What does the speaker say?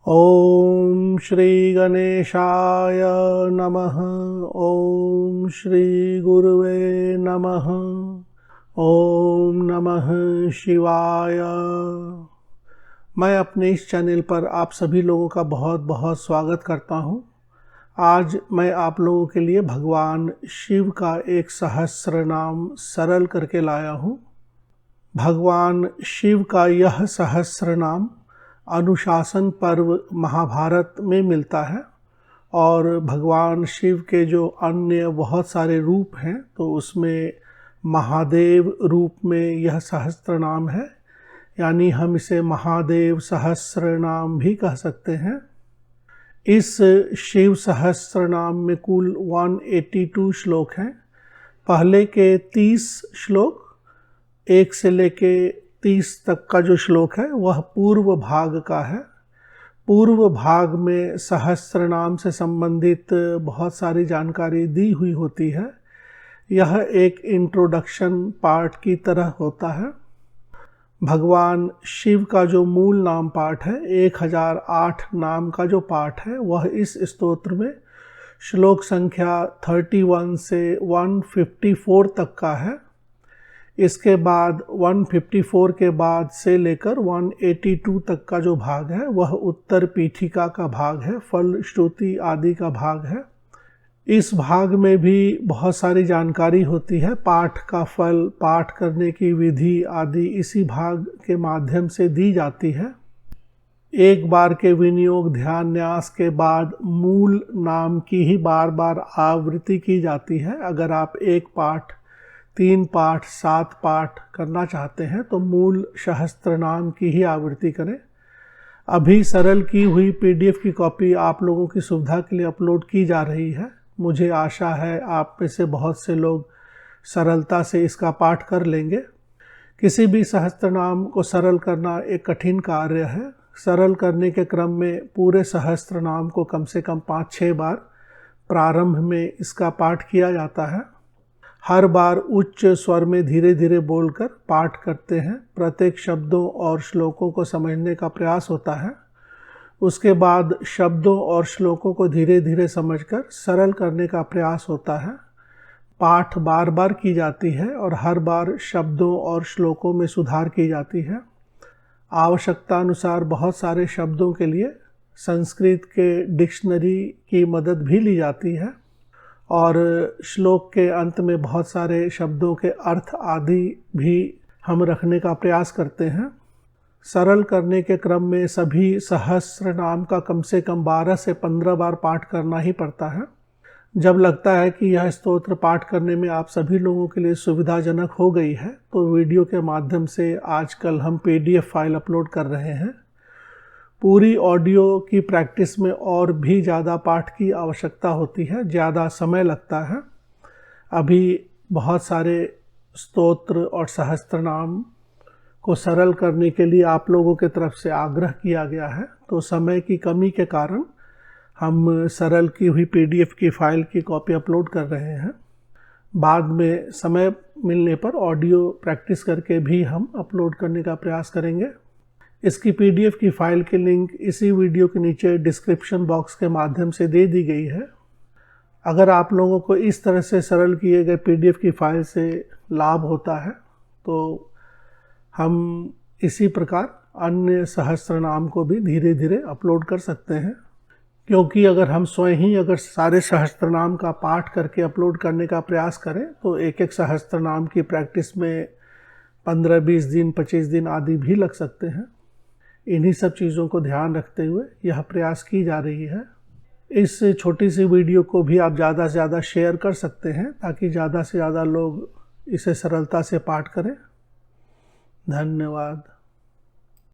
ओम श्री गणेशाय नमः। ओम श्री गुरुवे नमः। ओम नमः शिवाय। मैं अपने इस चैनल पर आप सभी लोगों का बहुत बहुत स्वागत करता हूं। आज मैं आप लोगों के लिए भगवान शिव का एक सहस्त्र नाम सरल करके लाया हूं। भगवान शिव का यह सहस्त्र नाम अनुशासन पर्व महाभारत में मिलता है और भगवान शिव के जो अन्य बहुत सारे रूप हैं तो उसमें महादेव रूप में यह सहस्त्र नाम है, यानी हम इसे महादेव सहस्त्र नाम भी कह सकते हैं। इस शिव सहस्त्र नाम में कुल 182 श्लोक हैं। पहले के 30 श्लोक 1 से लेके 30 तक का जो श्लोक है वह पूर्व भाग का है। पूर्व भाग में सहस्त्र नाम से संबंधित बहुत सारी जानकारी दी हुई होती है। यह एक इंट्रोडक्शन पार्ट की तरह होता है। भगवान शिव का जो मूल नाम पाठ है 1008 नाम का जो पाठ है वह इस स्तोत्र में श्लोक संख्या 31 से 154 तक का है। इसके बाद 154 के बाद से लेकर 182 तक का जो भाग है वह उत्तर पीठिका का भाग है, फल श्रुति आदि का भाग है। इस भाग में भी बहुत सारी जानकारी होती है। पाठ का फल, पाठ करने की विधि आदि इसी भाग के माध्यम से दी जाती है। एक बार के विनियोग ध्यान न्यास के बाद मूल नाम की ही बार बार आवृत्ति की जाती है। अगर आप एक पाठ 3 पाठ 7 पाठ करना चाहते हैं तो मूल सहस्त्र नाम की ही आवृत्ति करें। अभी सरल की हुई PDF की कॉपी आप लोगों की सुविधा के लिए अपलोड की जा रही है। मुझे आशा है आप में से बहुत से लोग सरलता से इसका पाठ कर लेंगे। किसी भी सहस्त्र नाम को सरल करना एक कठिन कार्य है। सरल करने के क्रम में पूरे सहस्त्र नाम को कम से कम 5-6 बार प्रारंभ में इसका पाठ किया जाता है। हर बार उच्च स्वर में धीरे धीरे बोलकर पाठ करते हैं। प्रत्येक शब्दों और श्लोकों को समझने का प्रयास होता है। उसके बाद शब्दों और श्लोकों को धीरे धीरे समझकर सरल करने का प्रयास होता है। पाठ बार बार की जाती है और हर बार शब्दों और श्लोकों में सुधार की जाती है। आवश्यकता अनुसार बहुत सारे शब्दों के लिए संस्कृत के डिक्शनरी की मदद भी ली जाती है और श्लोक के अंत में बहुत सारे शब्दों के अर्थ आदि भी हम रखने का प्रयास करते हैं। सरल करने के क्रम में सभी सहस्त्र नाम का कम से कम 12 से 15 बार पाठ करना ही पड़ता है। जब लगता है कि यह स्तोत्र पाठ करने में आप सभी लोगों के लिए सुविधाजनक हो गई है तो वीडियो के माध्यम से आजकल हम PDF फाइल अपलोड कर रहे हैं। पूरी ऑडियो की प्रैक्टिस में और भी ज़्यादा पाठ की आवश्यकता होती है, ज़्यादा समय लगता है। अभी बहुत सारे स्तोत्र और सहस्त्र नाम को सरल करने के लिए आप लोगों के तरफ से आग्रह किया गया है, तो समय की कमी के कारण हम सरल की हुई PDF की फाइल की कॉपी अपलोड कर रहे हैं। बाद में समय मिलने पर ऑडियो प्रैक्टिस करके भी हम अपलोड करने का प्रयास करेंगे। इसकी PDF की फाइल की लिंक इसी वीडियो के नीचे डिस्क्रिप्शन बॉक्स के माध्यम से दे दी गई है। अगर आप लोगों को इस तरह से सरल किए गए PDF की फाइल से लाभ होता है तो हम इसी प्रकार अन्य सहस्त्र नाम को भी धीरे धीरे अपलोड कर सकते हैं। क्योंकि अगर हम स्वयं ही अगर सारे सहस्त्र नाम का पाठ करके अपलोड करने का प्रयास करें तो एक एक सहस्त्र नाम की प्रैक्टिस में 15-20 दिन 25 दिन आदि भी लग सकते हैं। इन्हीं सब चीज़ों को ध्यान रखते हुए यह प्रयास की जा रही है। इस छोटी सी वीडियो को भी आप ज़्यादा से ज़्यादा शेयर कर सकते हैं ताकि ज़्यादा से ज़्यादा लोग इसे सरलता से पाठ करें। धन्यवाद।